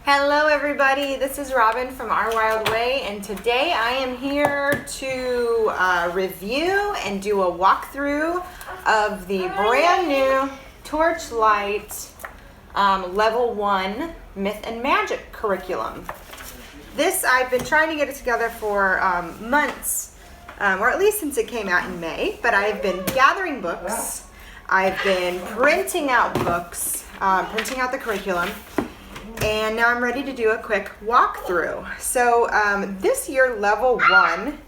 Hello everybody, this is Robin from Our Wild Way, and today I am here to review and do a walkthrough of the brand new Torchlight Level 1 Myth and Magic curriculum. This, I've been trying to get it together for months, or at least since it came out in May, but I've been gathering books, I've been printing out books, printing out the curriculum, and now I'm ready to do a quick walkthrough. So this year, level 1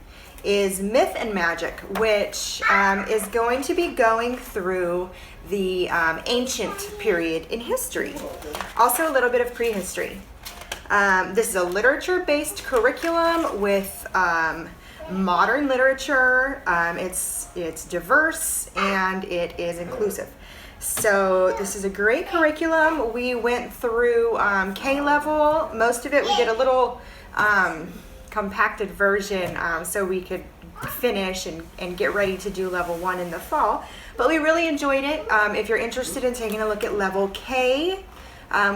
is Myth and Magic, which is going to be going through the ancient period in history. Also a little bit of prehistory. This is a literature-based curriculum with modern literature. It's diverse and it is inclusive. So this is a great curriculum. We went through K level. Most of it we did a little compacted version so we could finish and get ready to do level 1 in the fall. But we really enjoyed it. If you're interested in taking a look at level K,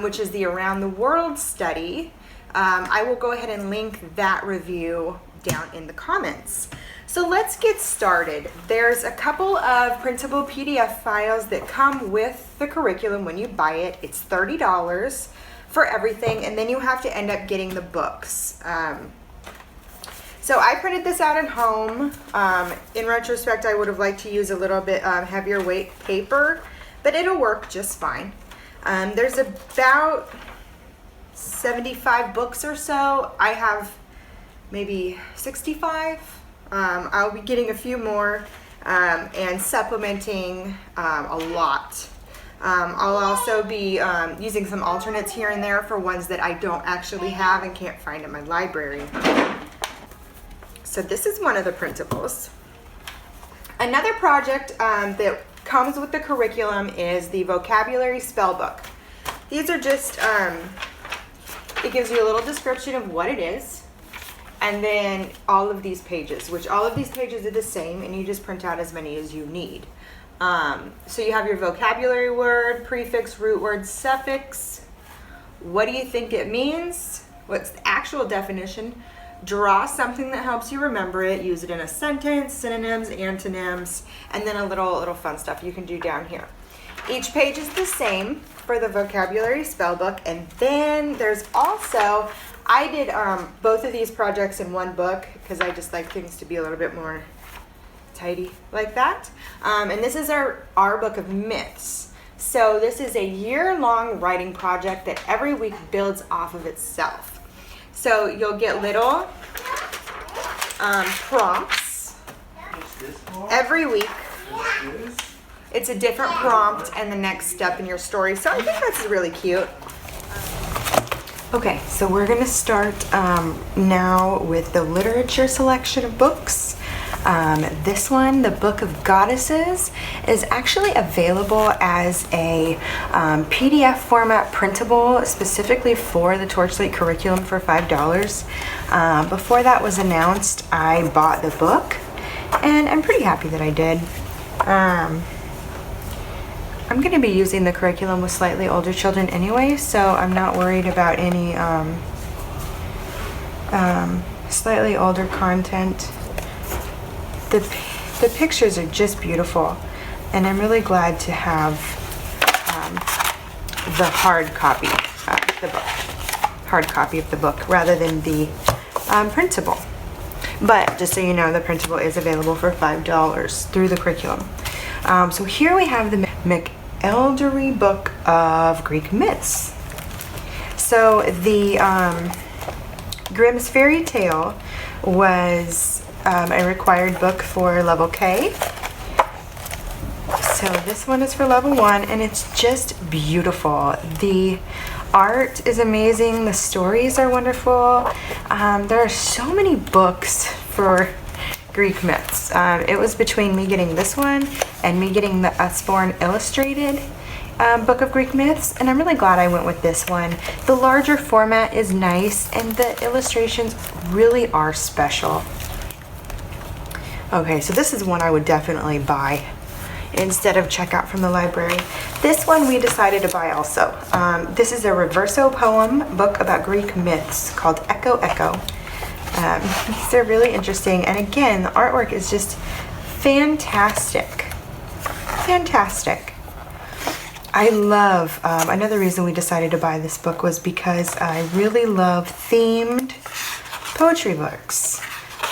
which is the Around the World study, I will go ahead and link that review down in the comments. So let's get started. There's a couple of printable PDF files that come with the curriculum when you buy it. It's $30 for everything, and then you have to end up getting the books. So I printed this out at home. In retrospect, I would have liked to use a little bit heavier weight paper, but it'll work just fine. There's about 75 books or so. I have maybe 65. I'll be getting a few more and supplementing a lot. I'll also be using some alternates here and there for ones that I don't actually have and can't find in my library. So this is one of the printables. Another project that comes with the curriculum is the vocabulary spell book. These are just, it gives you a little description of what it is. And then all of these pages, which all of these pages are the same, and you just print out as many as you need. So you have your vocabulary word, prefix, root word, suffix. What do you think it means? What's the actual definition? Draw something that helps you remember it. Use it in a sentence, synonyms, antonyms, and then a little fun stuff you can do down here. Each page is the same for the vocabulary spell book, and then there's also, I did both of these projects in one book because I just like things to be a little bit more tidy like that. And this is our book of myths. So this is a year-long writing project that every week builds off of itself. So you'll get little prompts every week. It's a different prompt and the next step in your story. So I think that's really cute. Okay, so we're going to start now with the literature selection of books. This one, the Book of Goddesses, is actually available as a PDF format printable specifically for the Torchlight curriculum for $5. Before that was announced, I bought the book, and I'm pretty happy that I did. I'm going to be using the curriculum with slightly older children anyway, so I'm not worried about any slightly older content. The pictures are just beautiful, and I'm really glad to have the hard copy of the book rather than the printable. But just so you know, the printable is available for $5 through the curriculum. So here we have the McElderry Book of Greek Myths. So the Grimm's Fairy Tale was a required book for level K. So this one is for level 1, and it's just beautiful. The art is amazing. The stories are wonderful. There are so many books for Greek myths. It was between me getting this one and me getting the Usborne Illustrated Book of Greek Myths, and I'm really glad I went with this one. The larger format is nice, and the illustrations really are special. Okay, so this is one I would definitely buy instead of check out from the library. This one we decided to buy also. This is a reverso poem book about Greek myths called Echo Echo. These are really interesting, and again, the artwork is just fantastic. Fantastic. I love, another reason we decided to buy this book was because I really love themed poetry books.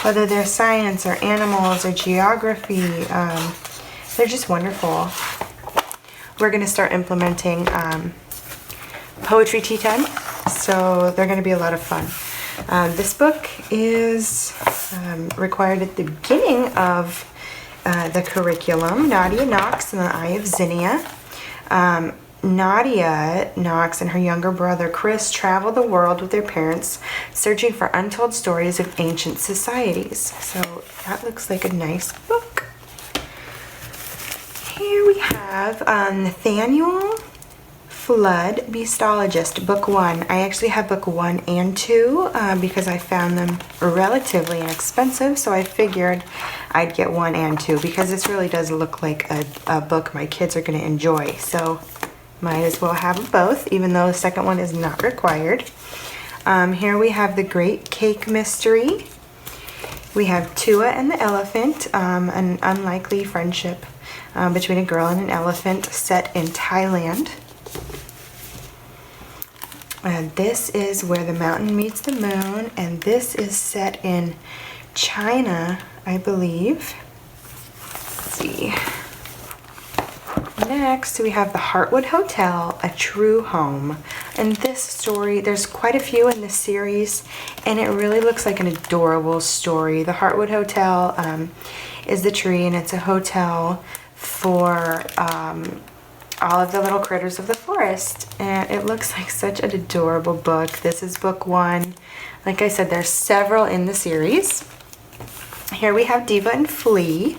Whether they're science or animals or geography, they're just wonderful. We're going to start implementing poetry tea time, so they're going to be a lot of fun. This book is required at the beginning of the curriculum. Nadia Knox and the Eye of Zinnia. Nadia Knox and her younger brother Chris travel the world with their parents, searching for untold stories of ancient societies. So that looks like a nice book. Here we have Nathaniel Flood, Beastologist, Book 1. I actually have Book 1 and 2 because I found them relatively inexpensive, so I figured I'd get 1 and 2 because this really does look like a book my kids are going to enjoy. So might as well have both, even though the second one is not required. Here we have The Great Cake Mystery. We have Tua and the Elephant, an unlikely friendship between a girl and an elephant set in Thailand. This is Where the Mountain Meets the Moon, and this is set in China, I believe. Let's see. Next, we have The Heartwood Hotel, A True Home. And this story, there's quite a few in this series, and it really looks like an adorable story. The Heartwood Hotel is the tree, and it's a hotel for all of the little critters of the forest, and it looks like such an adorable book. This is Book 1. Like I said, there's several in the series. Here we have Diva and Flea.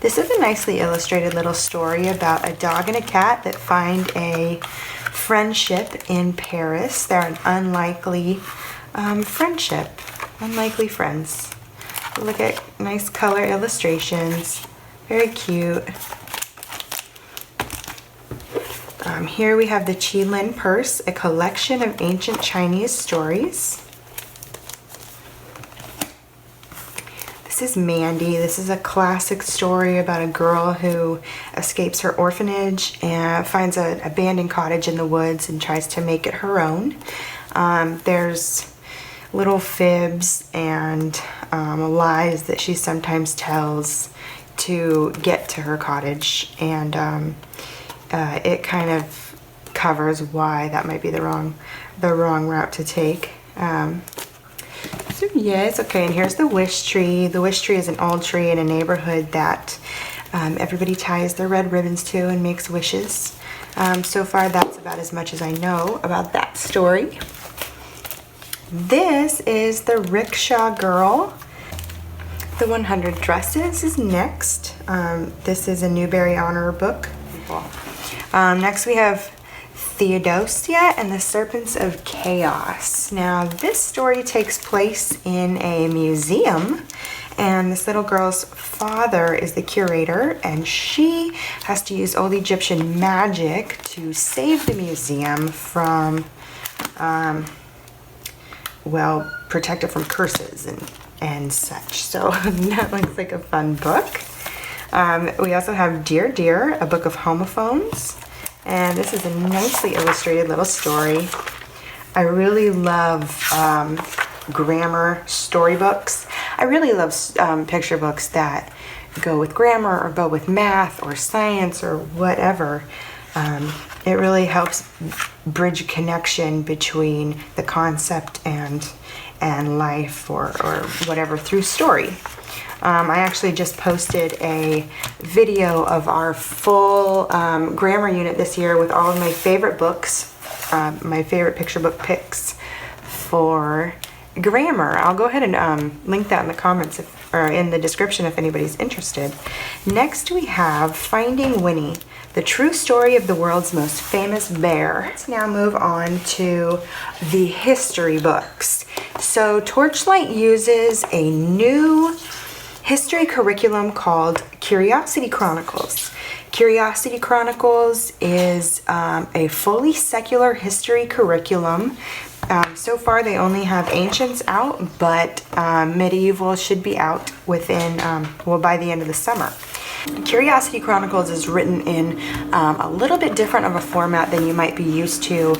This is a nicely illustrated little story about a dog and a cat that find a friendship in Paris. They're an unlikely friendship, unlikely friends. Look at nice color illustrations, very cute. Here we have the Qilin Purse, a collection of ancient Chinese stories. This is Mandy. This is a classic story about a girl who escapes her orphanage and finds an abandoned cottage in the woods and tries to make it her own. There's little fibs and lies that she sometimes tells to get to her cottage, and it kind of covers why that might be the wrong route to take. So yes, okay, and here's the wish tree. The wish tree is an old tree in a neighborhood that everybody ties their red ribbons to and makes wishes. So far, that's about as much as I know about that story. This is the Rickshaw Girl. The 100 Dresses is next. This is a Newbery Honor book. Next we have Theodosia and the Serpents of Chaos. Now this story takes place in a museum, and this little girl's father is the curator, and she has to use old Egyptian magic to save the museum from, well, protect it from curses and such. So that looks like a fun book. We also have Dear Dear, a book of homophones. And this is a nicely illustrated little story. I really love grammar storybooks. I really love picture books that go with grammar or go with math or science or whatever. It really helps bridge a connection between the concept and life or whatever through story. I actually just posted a video of our full grammar unit this year with all of my favorite books, my favorite picture book picks for grammar. I'll go ahead and link that in the comments or in the description if anybody's interested. Next we have Finding Winnie, the true story of the world's most famous bear. Let's now move on to the history books. So Torchlight uses a new history curriculum called Curiosity Chronicles. Curiosity Chronicles is a fully secular history curriculum. So far they only have ancients out, but medieval should be out within, by the end of the summer. Curiosity Chronicles is written in a little bit different of a format than you might be used to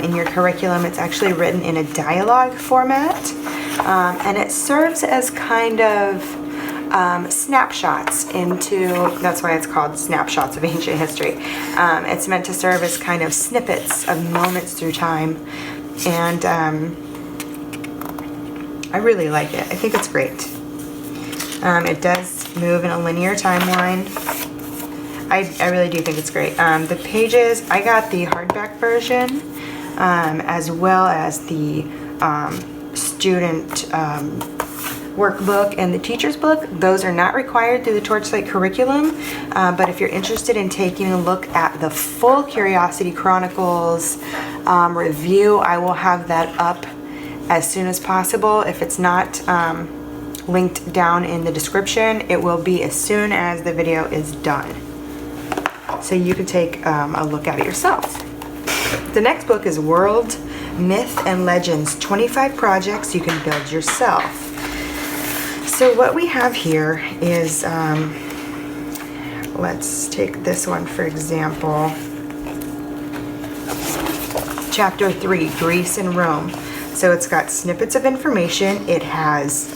in your curriculum. It's actually written in a dialogue format, and it serves as kind of snapshots into, that's why it's called Snapshots of Ancient History. It's meant to serve as kind of snippets of moments through time, and I really like it. I think it's great. It does move in a linear timeline. I really do think it's great. The pages, I got the hardback version as well as the student workbook and the teacher's book. Those are not required through the Torchlight curriculum, but if you're interested in taking a look at the full Curiosity Chronicles review, I will have that up as soon as possible. If it's not linked down in the description, it will be as soon as the video is done, so you can take a look at it yourself. The next book is World Myth and Legends, 25 projects you can build yourself. So what we have here is, let's take this one for example, Chapter 3, Greece and Rome. So it's got snippets of information. It has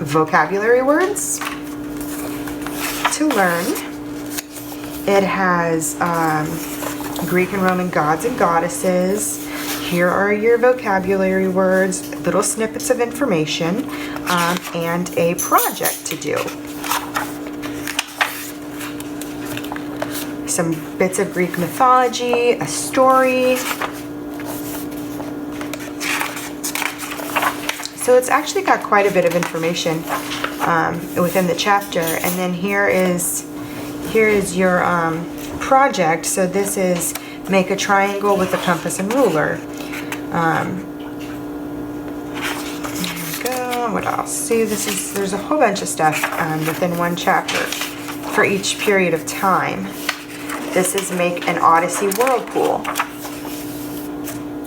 vocabulary words to learn. It has Greek and Roman gods and goddesses. Here are your vocabulary words, little snippets of information, and a project to do. Some bits of Greek mythology, a story. So it's actually got quite a bit of information within the chapter. And then here is your project. So this is make a triangle with a compass and ruler. There we go. What else? See, there's a whole bunch of stuff within one chapter for each period of time. This is make an Odyssey whirlpool,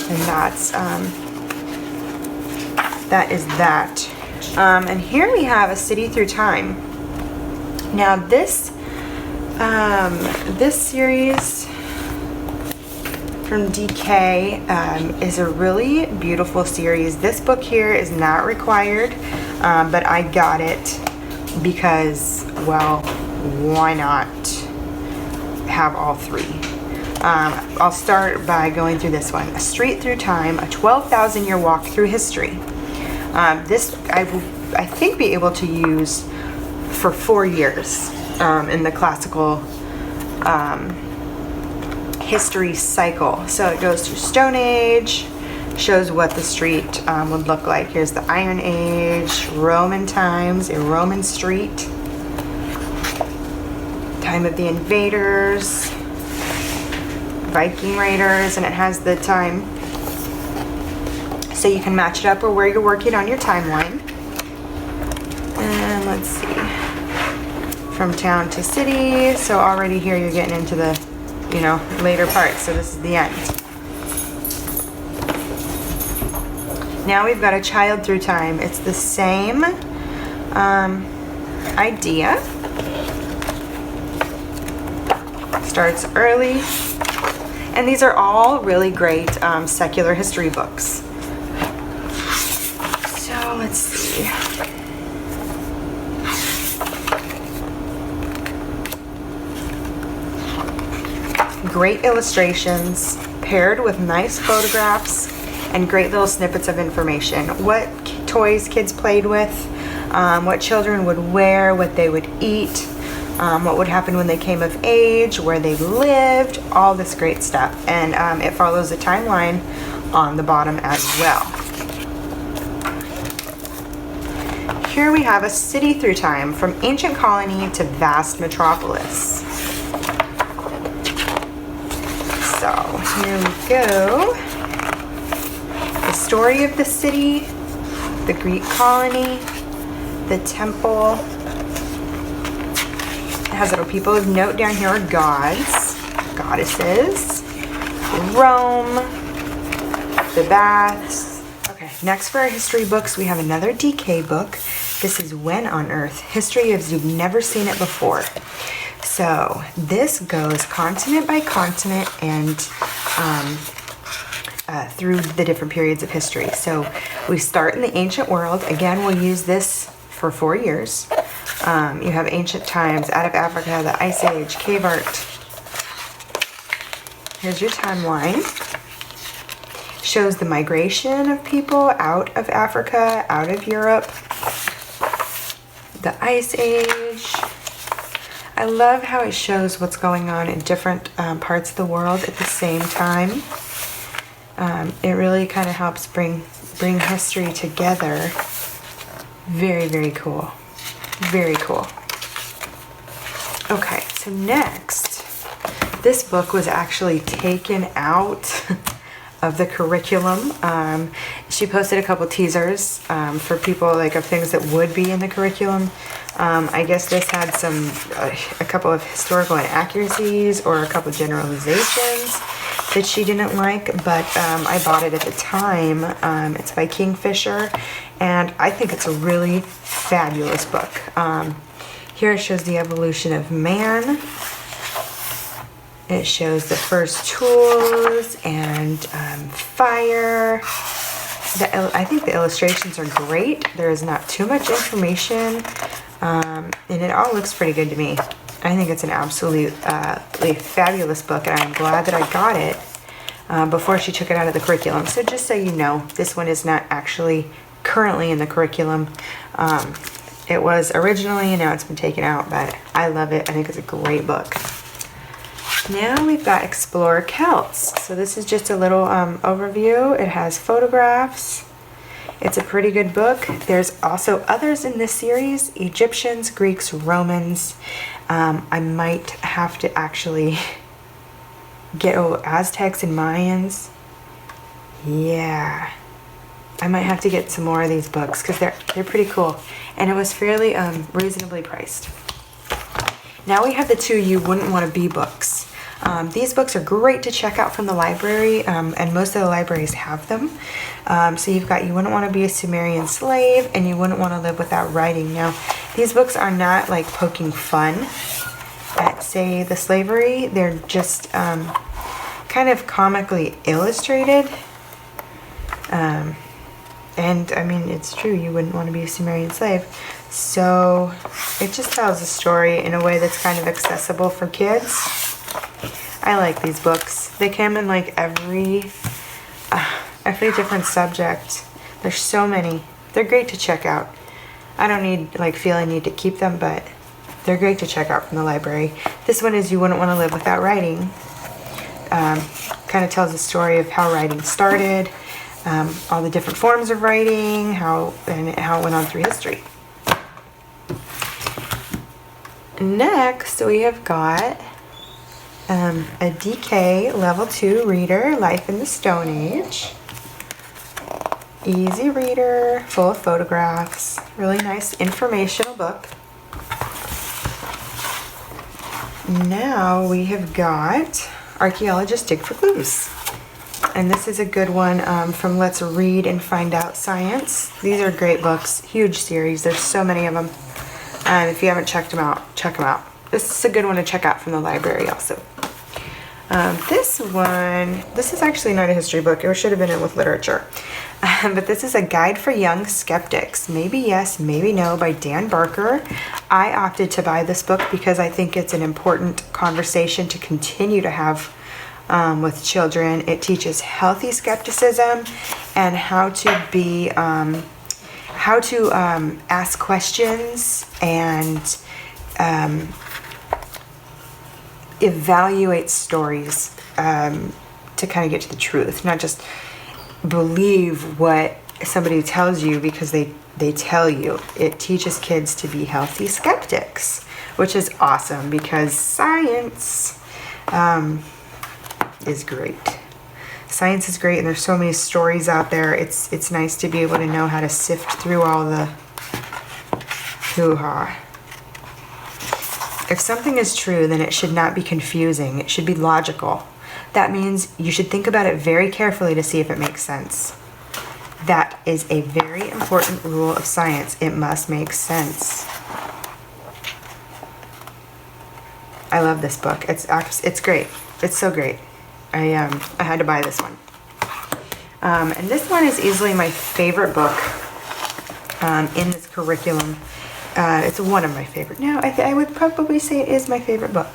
and that is that. And here we have a city through time. Now this series from DK is a really beautiful series. This book here is not required, but I got it because, well, why not have all three? I'll start by going through this one. A Street Through Time, a 12,000-year walk through history. This I will, I think, be able to use for 4 years in the classical history cycle. So it goes through Stone Age, shows what the street would look like. Here's the Iron Age, Roman times, a Roman street, time of the invaders, Viking raiders, and it has the time, so you can match it up or where you're working on your timeline. And let's see, from town to city. So already here you're getting into the, you know, later parts. So this is the end. Now we've got A Child Through Time. It's the same idea. Starts early. And these are all really great secular history books. So let's see. Great illustrations paired with nice photographs and great little snippets of information. What toys kids played with, what children would wear, what they would eat, what would happen when they came of age, where they lived, all this great stuff. And it follows a timeline on the bottom as well. Here we have A City Through Time, from ancient colony to vast metropolis. So here we go. The story of the city, the Greek colony, the temple, has little people of note down here are gods, goddesses, Rome, the baths. Okay, next for our history books, we have another DK book. This is When on Earth, history as you've never seen it before. So this goes continent by continent and through the different periods of history. So we start in the ancient world. Again, we'll use this for 4 years. You have ancient times, out of Africa, the Ice Age, cave art. Here's your timeline. Shows the migration of people out of Africa, out of Europe. The Ice Age. I love how it shows what's going on in different parts of the world at the same time. It really kind of helps bring history together. Very, very cool. Very cool. Okay, so next, this book was actually taken out of the curriculum. She posted a couple teasers for people, like, of things that would be in the curriculum. I guess this had a couple of historical inaccuracies or a couple of generalizations that she didn't like, but I bought it at the time. It's by Kingfisher, and I think it's a really fabulous book. Here it shows the evolution of man. It shows the first tools and fire. I think the illustrations are great. There is not too much information, and it all looks pretty good to me. I think it's an absolutely fabulous book, and I'm glad that I got it before she took it out of the curriculum. So just so you know, this one is not actually currently in the curriculum. It was originally, and now it's been taken out, but I love it. I think it's a great book. Now we've got Explore Kells. So this is just a little overview. It has photographs. It's a pretty good book. There's also others in this series: Egyptians, Greeks, Romans. I might have to actually get Aztecs and Mayans. Yeah, I might have to get some more of these books because they're pretty cool, and it was fairly reasonably priced. Now we have the two You Wouldn't Want to Be books. These books are great to check out from the library, and most of the libraries have them. So you've got You Wouldn't Want to Be a Sumerian Slave and You Wouldn't Want to Live Without Writing. Now, these books are not like poking fun at, say, the slavery. They're just kind of comically illustrated. And I mean, it's true, you wouldn't want to be a Sumerian slave. So it just tells a story in a way that's kind of accessible for kids. I like these books. They come in like every different subject. There's so many. They're great to check out. I don't feel I need to keep them, but they're great to check out from the library. This one is You Wouldn't Want to Live Without Writing. Kind of tells the story of how writing started, all the different forms of writing, how it went on through history. Next, we have got a DK Level 2 reader, Life in the Stone Age. Easy reader, full of photographs. Really nice informational book. Now we have got Archeologist Stick for Clues. And this is a good one from Let's Read and Find Out Science. These are great books, huge series. There's so many of them. If you haven't checked them out, check them out. This is a good one to check out from the library also. This is actually not a history book. It should have been in with literature. But this is a Guide for Young Skeptics. Maybe Yes, Maybe No by Dan Barker. I opted to buy this book because I think it's an important conversation to continue to have with children. It teaches healthy skepticism and how to ask questions and evaluate stories to kind of get to the truth, not just believe what somebody tells you because they tell you. It teaches kids to be healthy skeptics, which is awesome because science is great. Science is great, and there's so many stories out there. It's nice to be able to know how to sift through all the hoo-ha. If something is true, then it should not be confusing. It should be logical. That means you should think about it very carefully to see if it makes sense. That is a very important rule of science. It must make sense. I love this book. It's great. It's so great. I had to buy this one. And this one is easily my favorite book in this curriculum. It's one of my favorite. No, I would probably say it is my favorite book.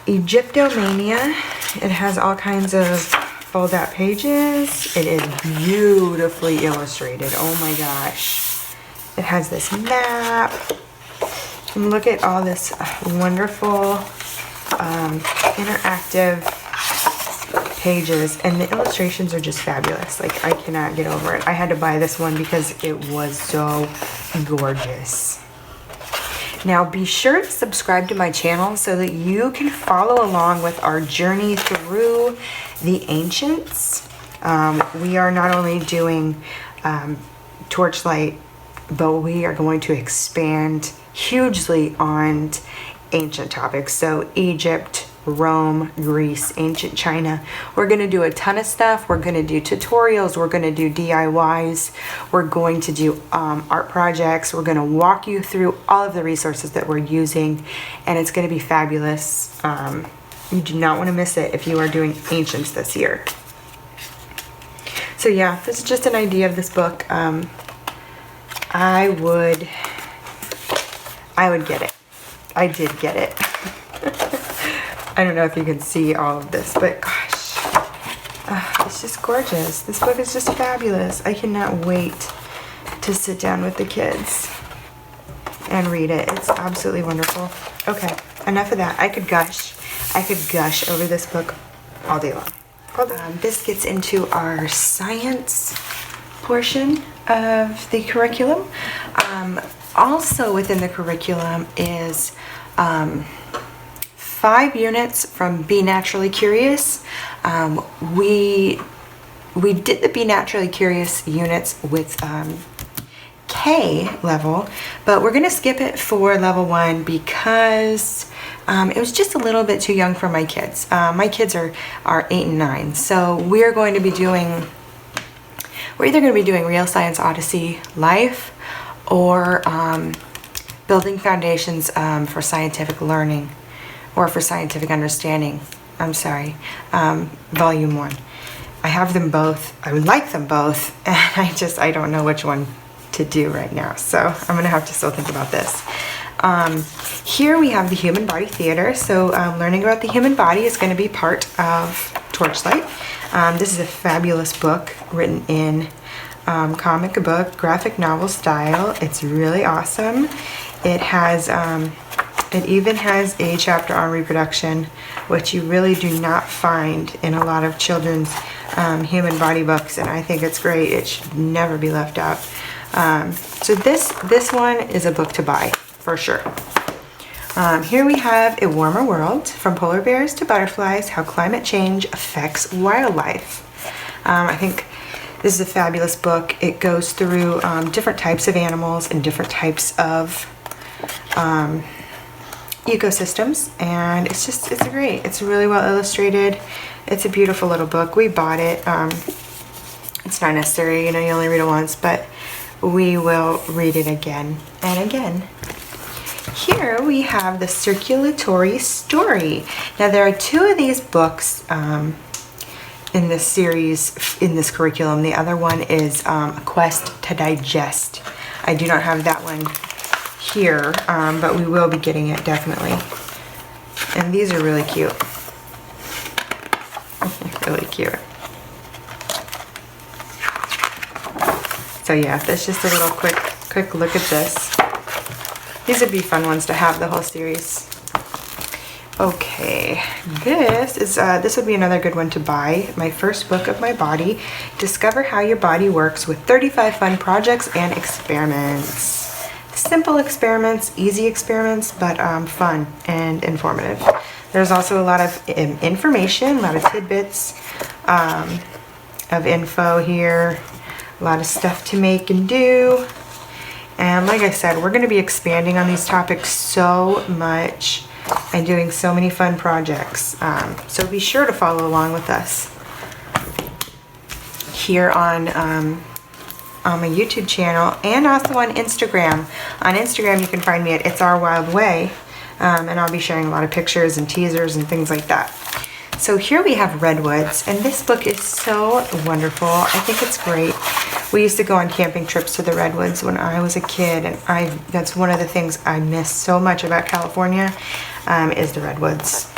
Egyptomania. It has all kinds of fold-out pages. It is beautifully illustrated. Oh my gosh. It has this map. And look at all this wonderful interactive pages, and the illustrations are just fabulous. Like, I cannot get over it. I had to buy this one because it was so gorgeous. Now be sure to subscribe to my channel so that you can follow along with our journey through the ancients. We are not only doing Torchlight, but we are going to expand hugely on ancient topics. So Egypt, Rome, Greece, ancient China. We're going to do a ton of stuff. We're going to do tutorials. We're going to do DIYs. We're going to do art projects. We're going to walk you through all of the resources that we're using, and it's going to be fabulous. You do not want to miss it if you are doing ancients this year. So yeah, this is just an idea of this book. I would get it. I did get it. I don't know if you can see all of this, but gosh, it's just gorgeous. This book is just fabulous. I cannot wait to sit down with the kids and read it. It's absolutely wonderful. Okay, enough of that. I could gush over this book all day long. This gets into our science portion of the curriculum. Also within the curriculum is 5 units from Be Naturally Curious. We did the Be Naturally Curious units with K level, but we're gonna skip it for level 1 because it was just a little bit too young for my kids. My kids are 8 and 9, so we're either gonna be doing Real Science Odyssey Life or Building Foundations for Scientific Learning, or for Scientific Understanding. I'm sorry, Volume 1. I have them both. I would like them both, and I don't know which one to do right now. So I'm gonna have to still think about this. Here we have the Human Body Theater. So learning about the human body is gonna be part of Torchlight. This is a fabulous book written in comic book, graphic novel style. It's really awesome. It has, it even has a chapter on reproduction, which you really do not find in a lot of children's human body books, and I think it's great. It should never be left out. So this one is a book to buy, for sure. Here we have A Warmer World, From Polar Bears to Butterflies, How Climate Change Affects Wildlife. I think this is a fabulous book. It goes through different types of animals and different types of ecosystems, and it's great. It's really well illustrated. It's a beautiful little book. We bought it. It's not necessary, you only read it once, but we will read it again and again. Here we have The Circulatory Story. Now there are 2 of these books in this series, in this curriculum. The other one is A Quest to Digest. I do not have that one here, but we will be getting it definitely. And these are really cute. Really cute. So yeah, that's just a little quick look at this. These would be fun ones to have, the whole series. Okay, this would be another good one to buy. My First Book of My Body. Discover how your body works with 35 fun projects and experiments. Simple experiments, easy experiments, but fun and informative. There's also a lot of information, a lot of tidbits of info here, a lot of stuff to make and do. And like I said, we're going to be expanding on these topics so much and doing so many fun projects. So be sure to follow along with us here on my YouTube channel and also on Instagram. On Instagram, you can find me at It's Our Wild Way, and I'll be sharing a lot of pictures and teasers and things like that. So here we have Redwoods, and this book is so wonderful. I think it's great. We used to go on camping trips to the Redwoods when I was a kid, and that's one of the things I miss so much about California, is the Redwoods.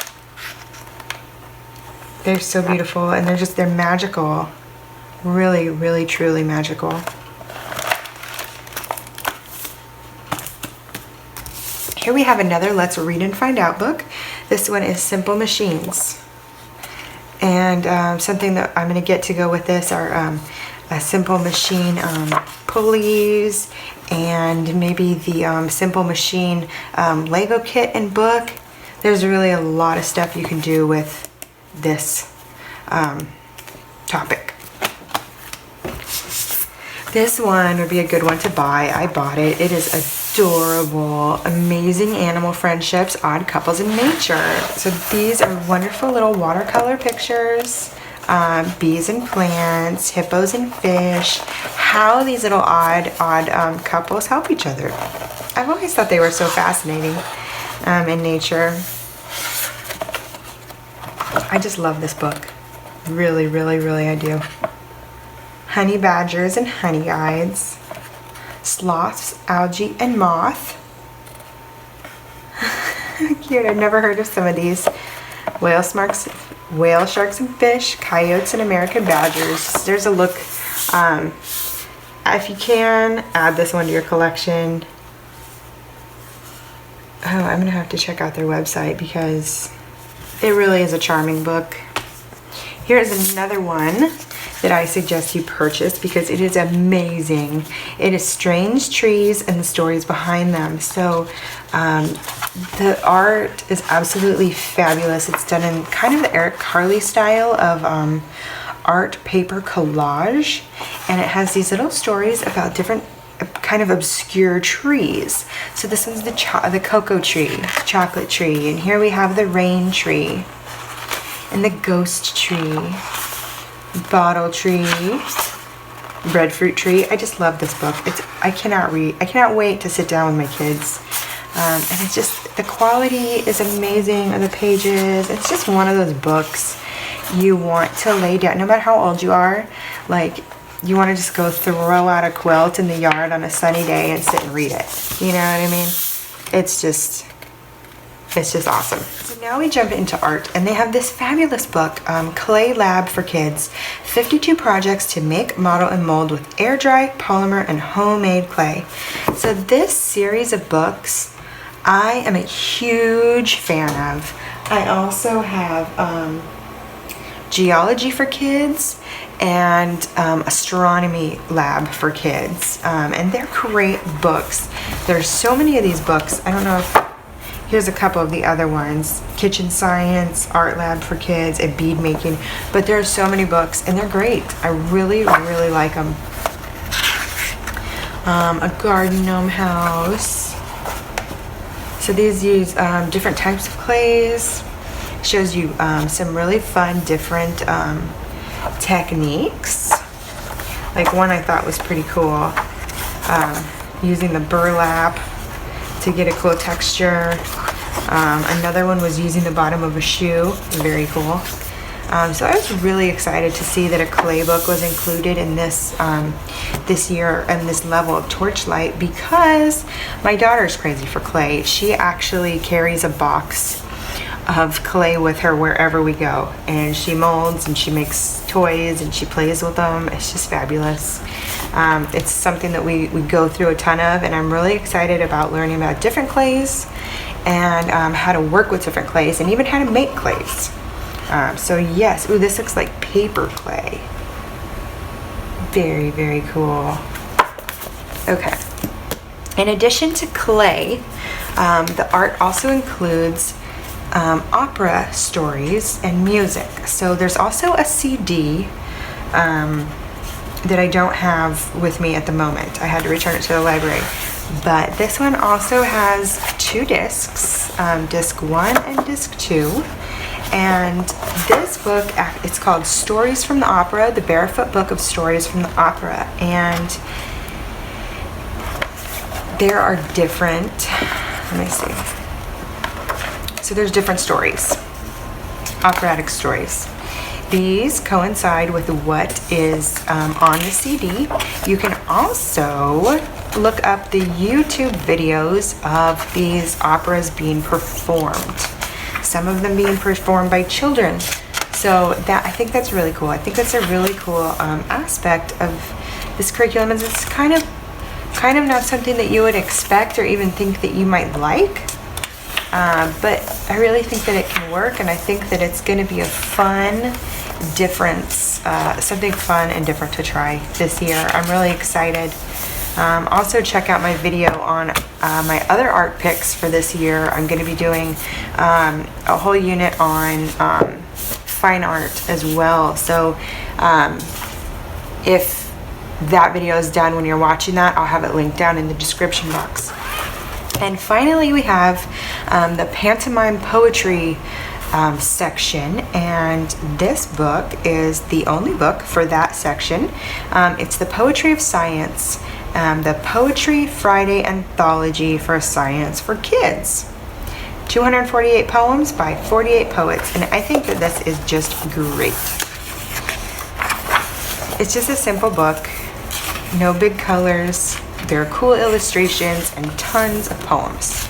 They're so beautiful, and they're magical. Really, really, truly magical. Here we have another Let's Read and Find Out book. This one is Simple Machines. And something that I'm going to get to go with this are a Simple Machine pulleys, and maybe the Simple Machine Lego kit and book. There's really a lot of stuff you can do with this topic. This one would be a good one to buy. I bought it. It is adorable. Amazing Animal Friendships, Odd Couples in Nature. So these are wonderful little watercolor pictures. Bees and plants, hippos and fish. How these little odd couples help each other. I've always thought they were so fascinating in nature. I just love this book. Really, really, really I do. Honey badgers and honey guides. Sloths, algae, and moth. Cute, I've never heard of some of these. Whale sharks and fish, coyotes and American badgers. There's a look. If you can, add this one to your collection. Oh, I'm gonna have to check out their website because it really is a charming book. Here's another one that I suggest you purchase because it is amazing. It is Strange Trees and the Stories Behind Them. So the art is absolutely fabulous. It's done in kind of the Eric Carle style of art paper collage, and it has these little stories about different kind of obscure trees. So this one's the cocoa tree, chocolate tree, and here we have the rain tree and the ghost tree, bottle tree, breadfruit tree. I just love this book. I cannot wait to sit down with my kids. And it's just, the quality is amazing of the pages. It's just one of those books you want to lay down, no matter how old you are. Like, you want to just go throw out a quilt in the yard on a sunny day and sit and read it. You know what I mean? It's just awesome. So now we jump into art, and they have this fabulous book, Clay Lab for Kids, 52 projects to make, model, and mold with air dry, polymer, and homemade clay. So this series of books, I am a huge fan of. I also have Geology for Kids and Astronomy Lab for Kids, and they're great books. There's so many of these books. I don't know if here's a couple of the other ones. Kitchen Science, Art Lab for Kids, and Bead Making. But there are so many books, and they're great. I really, really like them. A Garden Gnome House. So these use different types of clays. Shows you some really fun, different techniques. Like one I thought was pretty cool. Using the burlap to get a cool texture. Another one was using the bottom of a shoe. Very cool. So I was really excited to see that a clay book was included in this this year and this level of Torchlight, because my daughter's crazy for clay. She actually carries a box of clay with her wherever we go, and she molds and she makes toys and she plays with them. It's just fabulous. It's something that we go through a ton of, and I'm really excited about learning about different clays and how to work with different clays and even how to make clays. So yes, ooh, this looks like paper clay. Very, very cool. Okay. In addition to clay, the art also includes opera stories and music. So there's also a CD that I don't have with me at the moment. I had to return it to the library. But this one also has 2 discs, disc 1 and disc 2. And this book, it's called Stories from the Opera, the Barefoot Book of Stories from the Opera. And there are different, let me see. So there's different stories, operatic stories. These coincide with what is on the CD. You can also look up the YouTube videos of these operas being performed. Some of them being performed by children. So that, I think that's really cool. I think that's a really cool aspect of this curriculum. Is it's kind of not something that you would expect or even think that you might like. But I really think that it can work, and I think that it's going to be a fun difference, something fun and different to try this year. I'm really excited. Also check out my video on my other art picks for this year. I'm going to be doing a whole unit on fine art as well. So if that video is done when you're watching that, I'll have it linked down in the description box. And finally, we have the pantomime poetry section, and this book is the only book for that section. It's the Poetry of Science, the Poetry Friday Anthology for Science for Kids. 248 poems by 48 poets, and I think that this is just great. It's just a simple book, no big colors. There are cool illustrations and tons of poems.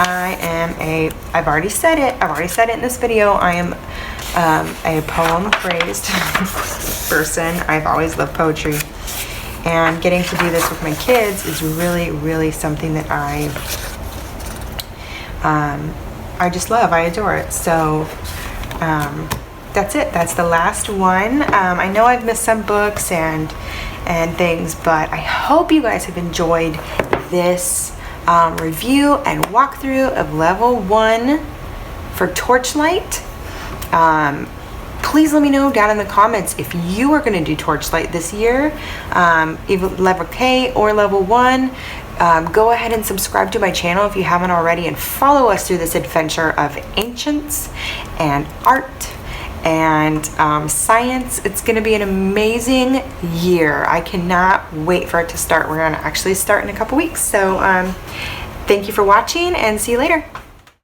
I've already said it in this video, I am a poem crazed person. I've always loved poetry, and getting to do this with my kids is really, really something that I just love. I adore it. So that's it. That's the last one. I know I've missed some books and things, but I hope you guys have enjoyed this review and walkthrough of level 1 for Torchlight. Please let me know down in the comments if you are going to do Torchlight this year, either level K or level 1. Go ahead and subscribe to my channel if you haven't already, and follow us through this adventure of ancients and art and science. It's going to be an amazing year. I cannot wait for it to start. We're going to actually start in a couple weeks. So thank you for watching, and see you later.